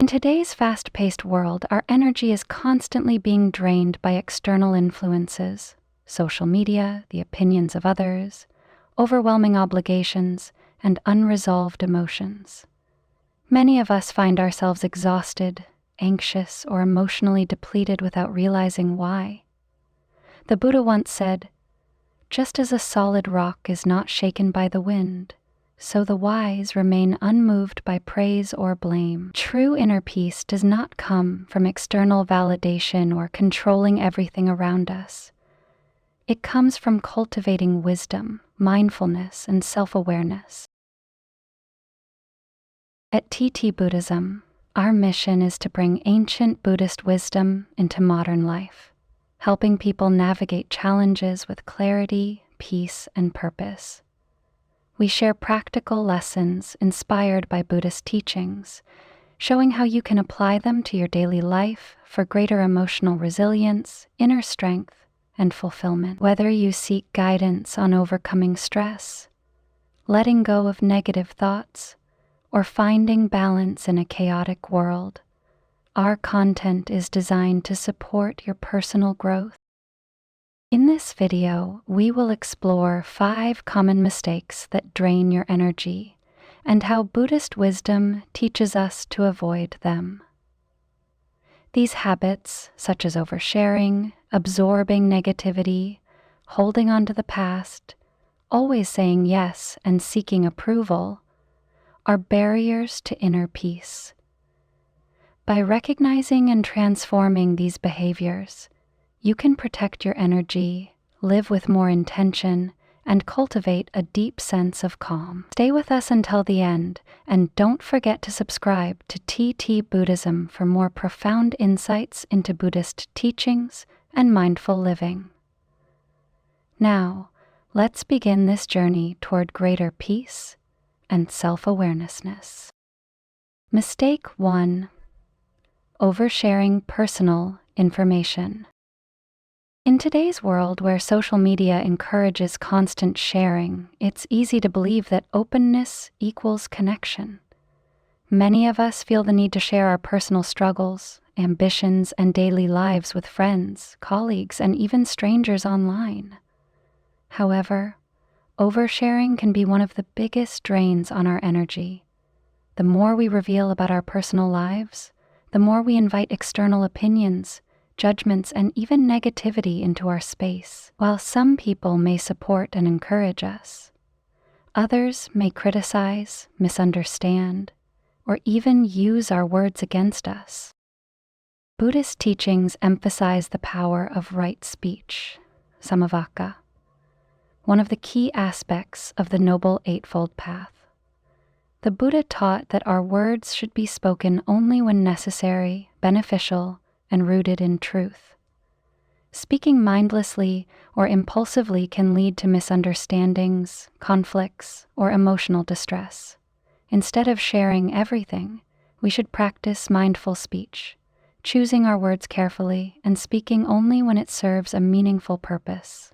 today's fast-paced world, our energy is constantly being drained by external influences, social media, the opinions of others, overwhelming obligations, and unresolved emotions. Many of us find ourselves exhausted, anxious, or emotionally depleted without realizing why. The Buddha once said, "Just as a solid rock is not shaken by the wind, so the wise remain unmoved by praise or blame." True inner peace does not come from external validation or controlling everything around us. It comes from cultivating wisdom, mindfulness, and self-awareness. At TT-Buddhism, our mission is to bring ancient Buddhist wisdom into modern life, helping people navigate challenges with clarity, peace, and purpose. We share practical lessons inspired by Buddhist teachings, showing how you can apply them to your daily life for greater emotional resilience, inner strength, and fulfillment. Whether you seek guidance on overcoming stress, letting go of negative thoughts, or finding balance in a chaotic world, our content is designed to support your personal growth. In this video, we will explore 5 common mistakes that drain your energy and how Buddhist wisdom teaches us to avoid them. These habits, such as oversharing, absorbing negativity, holding on to the past, always saying yes and seeking approval, are barriers to inner peace. By recognizing and transforming these behaviors, you can protect your energy, live with more intention, and cultivate a deep sense of calm. Stay with us until the end, and don't forget to subscribe to TT-Buddhism for more profound insights into Buddhist teachings and mindful living. Now, let's begin this journey toward greater peace and self-awareness. Mistake 1: oversharing personal information. In today's world where social media encourages constant sharing, it's easy to believe that openness equals connection. Many of us feel the need to share our personal struggles, ambitions, and daily lives with friends, colleagues, and even strangers online. However, oversharing can be one of the biggest drains on our energy. The more we reveal about our personal lives, the more we invite external opinions, judgments, and even negativity into our space. While some people may support and encourage us, others may criticize, misunderstand, or even use our words against us. Buddhist teachings emphasize the power of right speech, samavaka, one of the key aspects of the Noble Eightfold Path. The Buddha taught that our words should be spoken only when necessary, beneficial, and rooted in truth. Speaking mindlessly or impulsively can lead to misunderstandings, conflicts, or emotional distress. Instead of sharing everything, we should practice mindful speech, choosing our words carefully and speaking only when it serves a meaningful purpose.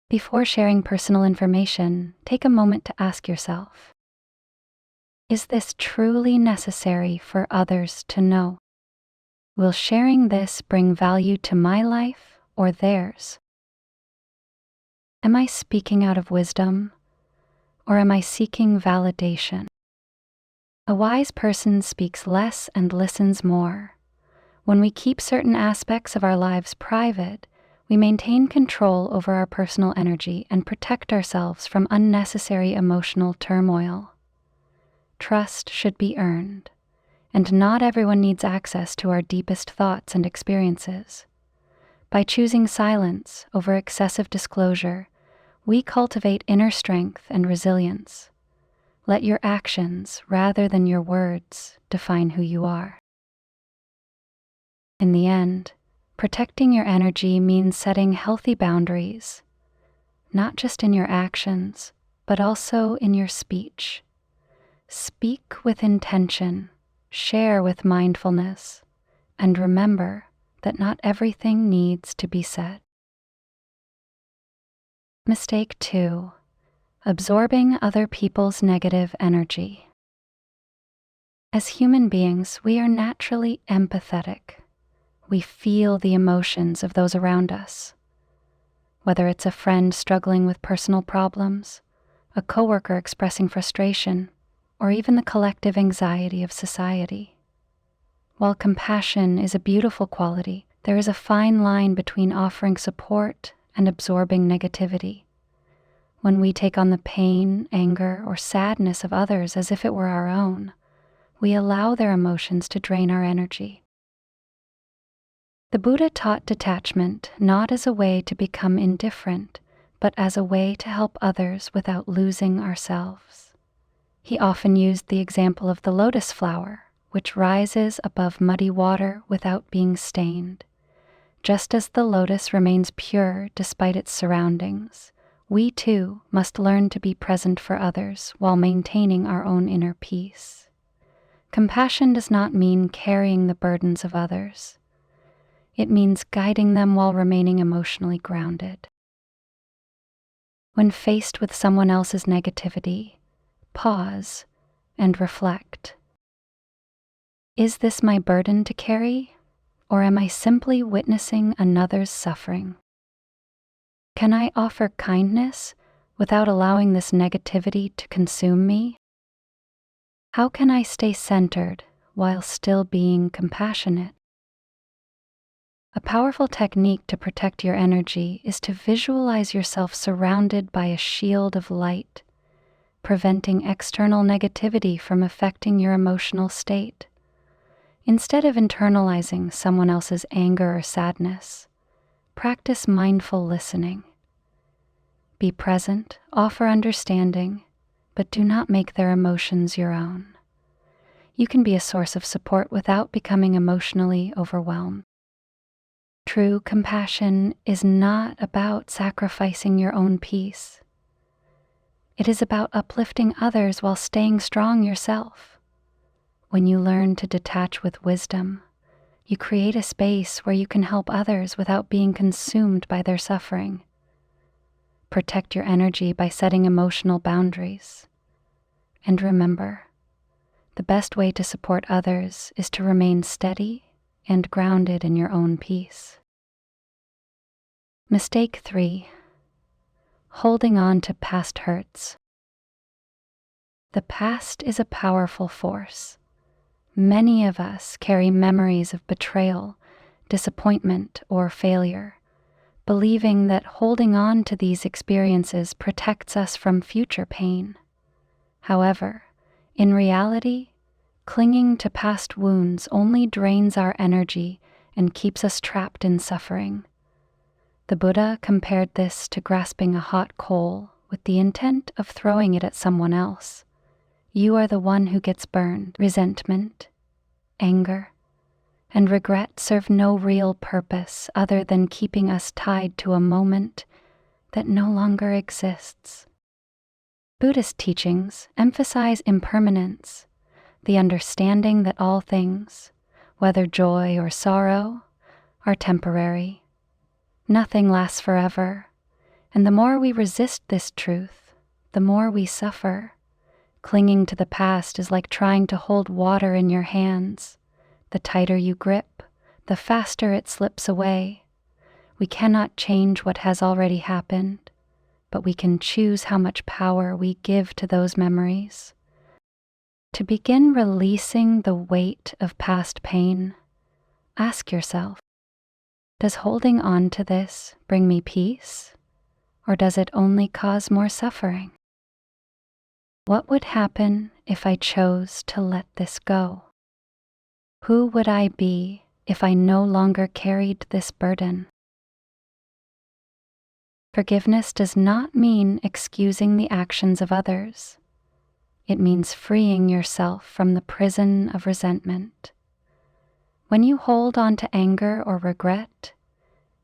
Before sharing personal information, take a moment to ask yourself, is this truly necessary for others to know? Will sharing this bring value to my life or theirs? Am I speaking out of wisdom, or am I seeking validation? A wise person speaks less and listens more. When we keep certain aspects of our lives private, we maintain control over our personal energy and protect ourselves from unnecessary emotional turmoil. Trust should be earned, and not everyone needs access to our deepest thoughts and experiences. By choosing silence over excessive disclosure, we cultivate inner strength and resilience. Let your actions, rather than your words, define who you are. In the end, protecting your energy means setting healthy boundaries, not just in your actions, but also in your speech. Speak with intention, share with mindfulness, and remember that not everything needs to be said. Mistake 2: absorbing other people's negative energy. As human beings, we are naturally empathetic. We feel the emotions of those around us. Whether it's a friend struggling with personal problems, a coworker expressing frustration, or even the collective anxiety of society. While compassion is a beautiful quality, there is a fine line between offering support and absorbing negativity. When we take on the pain, anger, or sadness of others as if it were our own, we allow their emotions to drain our energy. The Buddha taught detachment not as a way to become indifferent, but as a way to help others without losing ourselves. He often used the example of the lotus flower, which rises above muddy water without being stained. Just as the lotus remains pure despite its surroundings, we too must learn to be present for others while maintaining our own inner peace. Compassion does not mean carrying the burdens of others. It means guiding them while remaining emotionally grounded. When faced with someone else's negativity, pause and reflect. Is this my burden to carry, or am I simply witnessing another's suffering? Can I offer kindness without allowing this negativity to consume me? How can I stay centered while still being compassionate? A powerful technique to protect your energy is to visualize yourself surrounded by a shield of light, preventing external negativity from affecting your emotional state. Instead of internalizing someone else's anger or sadness, practice mindful listening. Be present, offer understanding, but do not make their emotions your own. You can be a source of support without becoming emotionally overwhelmed. True compassion is not about sacrificing your own peace. It is about uplifting others while staying strong yourself. When you learn to detach with wisdom, you create a space where you can help others without being consumed by their suffering. Protect your energy by setting emotional boundaries. And remember, the best way to support others is to remain steady and grounded in your own peace. Mistake 3. Holding on to past hurts. The past is a powerful force. Many of us carry memories of betrayal, disappointment, or failure, believing that holding on to these experiences protects us from future pain. However, in reality, clinging to past wounds only drains our energy and keeps us trapped in suffering. The Buddha compared this to grasping a hot coal with the intent of throwing it at someone else. You are the one who gets burned. Resentment, anger, and regret serve no real purpose other than keeping us tied to a moment that no longer exists. Buddhist teachings emphasize impermanence, the understanding that all things, whether joy or sorrow, are temporary. Nothing lasts forever, and the more we resist this truth, the more we suffer. Clinging to the past is like trying to hold water in your hands. The tighter you grip, the faster it slips away. We cannot change what has already happened, but we can choose how much power we give to those memories. To begin releasing the weight of past pain, ask yourself, does holding on to this bring me peace, or does it only cause more suffering? What would happen if I chose to let this go? Who would I be if I no longer carried this burden? Forgiveness does not mean excusing the actions of others. It means freeing yourself from the prison of resentment. When you hold on to anger or regret,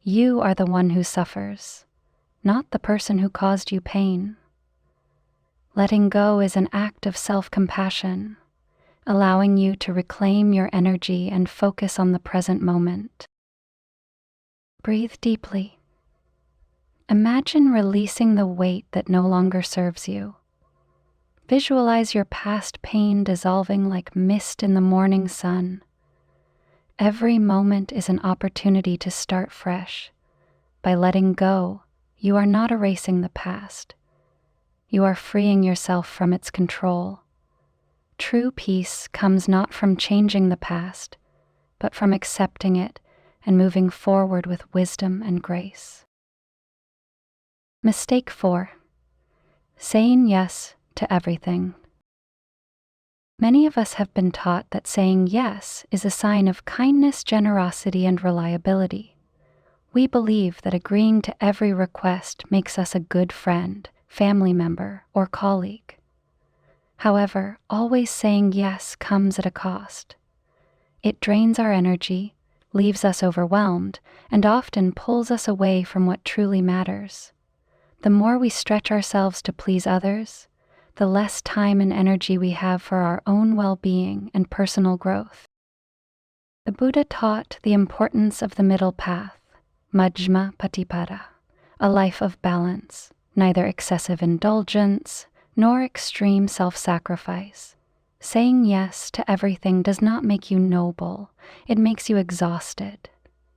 you are the one who suffers, not the person who caused you pain. Letting go is an act of self-compassion, allowing you to reclaim your energy and focus on the present moment. Breathe deeply. Imagine releasing the weight that no longer serves you. visualize your past pain dissolving like mist in the morning sun. Every moment is an opportunity to start fresh. By letting go, you are not erasing the past. You are freeing yourself from its control. True peace comes not from changing the past, but from accepting it and moving forward with wisdom and grace. Mistake 4. Saying yes to everything. Many of us have been taught that saying yes is a sign of kindness, generosity, and reliability. We believe that agreeing to every request makes us a good friend, family member, or colleague. However, always saying yes comes at a cost. It drains our energy, leaves us overwhelmed, and often pulls us away from what truly matters. The more we stretch ourselves to please others, the less time and energy we have for our own well-being and personal growth. The Buddha taught the importance of the middle path, Majjhima Patipada, a life of balance, neither excessive indulgence nor extreme self-sacrifice. Saying yes to everything does not make you noble, it makes you exhausted.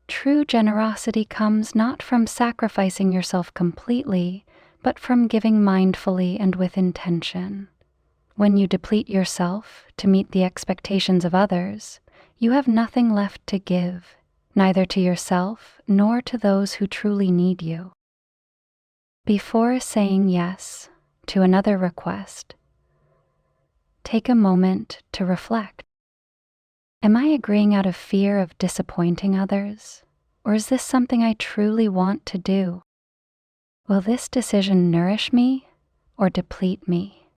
True generosity comes not from sacrificing yourself completely, but from giving mindfully and with intention. When you deplete yourself to meet the expectations of others, you have nothing left to give, neither to yourself nor to those who truly need you. Before saying yes to another request, take a moment to reflect. Am I agreeing out of fear of disappointing others, or is this something I truly want to do? Will this decision nourish me or deplete me?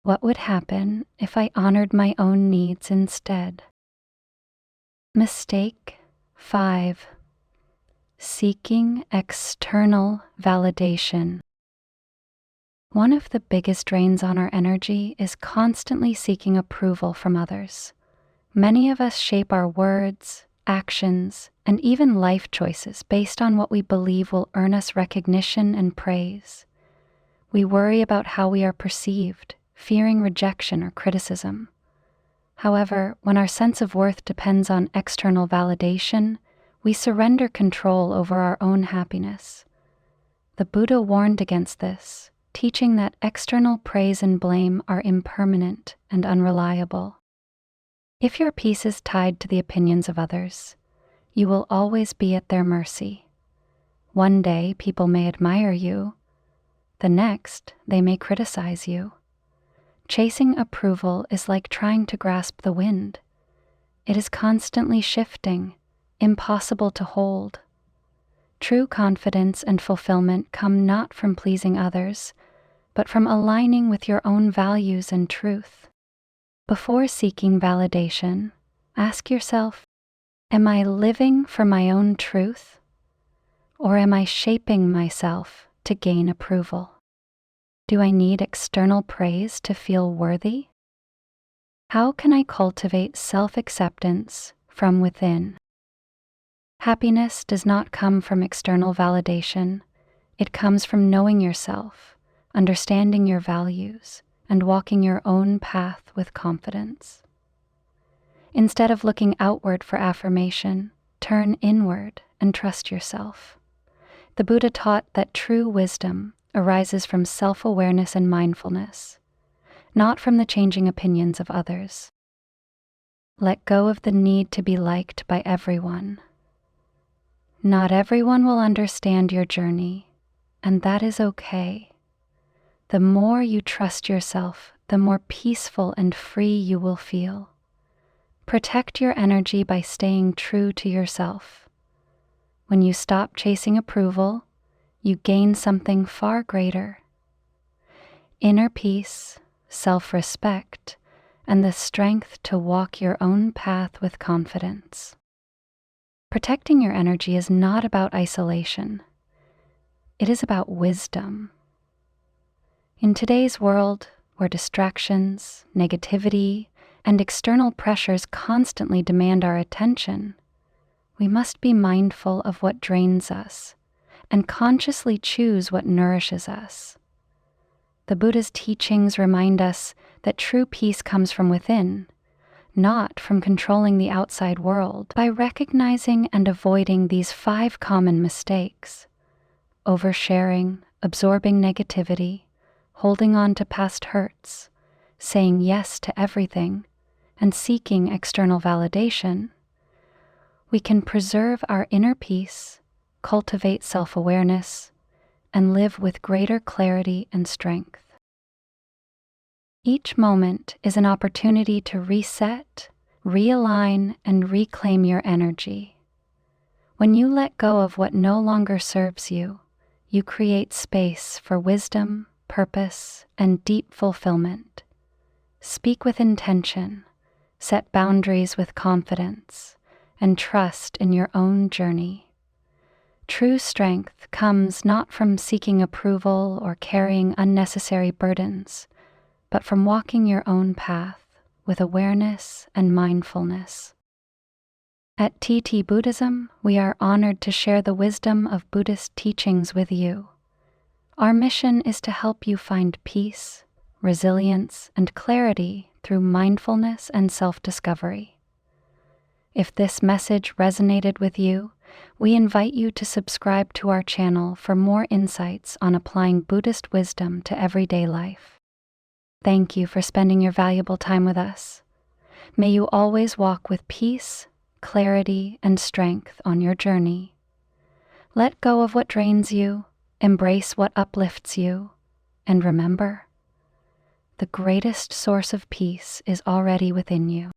What would happen if I honored my own needs instead? Mistake 5. Seeking external validation. One of the biggest drains on our energy is constantly seeking approval from others. Many of us shape our words, actions, and even life choices based on what we believe will earn us recognition and praise. We worry about how we are perceived, fearing rejection or criticism. However, when our sense of worth depends on external validation, we surrender control over our own happiness. The Buddha warned against this, teaching that external praise and blame are impermanent and unreliable. If your peace is tied to the opinions of others, you will always be at their mercy. One day, people may admire you. The next, they may criticize you. Chasing approval is like trying to grasp the wind. It is constantly shifting, impossible to hold. True confidence and fulfillment come not from pleasing others, but from aligning with your own values and truth. Before seeking validation, ask yourself, am I living for my own truth, or am I shaping myself to gain approval? Do I need external praise to feel worthy? How can I cultivate self-acceptance from within? Happiness does not come from external validation. It comes from knowing yourself, understanding your values, and walking your own path with confidence. Instead of looking outward for affirmation, turn inward and trust yourself. The Buddha taught that true wisdom arises from self-awareness and mindfulness, not from the changing opinions of others. Let go of the need to be liked by everyone. Not everyone will understand your journey, and that is okay. The more you trust yourself, the more peaceful and free you will feel. Protect your energy by staying true to yourself. When you stop chasing approval, you gain something far greater: inner peace, self-respect, and the strength to walk your own path with confidence. Protecting your energy is not about isolation. It is about wisdom. In today's world, where distractions, negativity, and external pressures constantly demand our attention, we must be mindful of what drains us and consciously choose what nourishes us. The Buddha's teachings remind us that true peace comes from within, not from controlling the outside world. By recognizing and avoiding these 5 common mistakes: oversharing, absorbing negativity, holding on to past hurts, saying yes to everything, and seeking external validation, we can preserve our inner peace, cultivate self-awareness, and live with greater clarity and strength. Each moment is an opportunity to reset, realign, and reclaim your energy. When you let go of what no longer serves you, you create space for wisdom, purpose, and deep fulfillment. Speak with intention, set boundaries with confidence, and trust in your own journey. True strength comes not from seeking approval or carrying unnecessary burdens, but from walking your own path with awareness and mindfulness. At TT-Buddhism, we are honored to share the wisdom of Buddhist teachings with you. Our mission is to help you find peace, resilience, and clarity through mindfulness and self-discovery. If this message resonated with you, we invite you to subscribe to our channel for more insights on applying Buddhist wisdom to everyday life. Thank you for spending your valuable time with us. May you always walk with peace, clarity, and strength on your journey. Let go of what drains you, embrace what uplifts you, and remember, the greatest source of peace is already within you.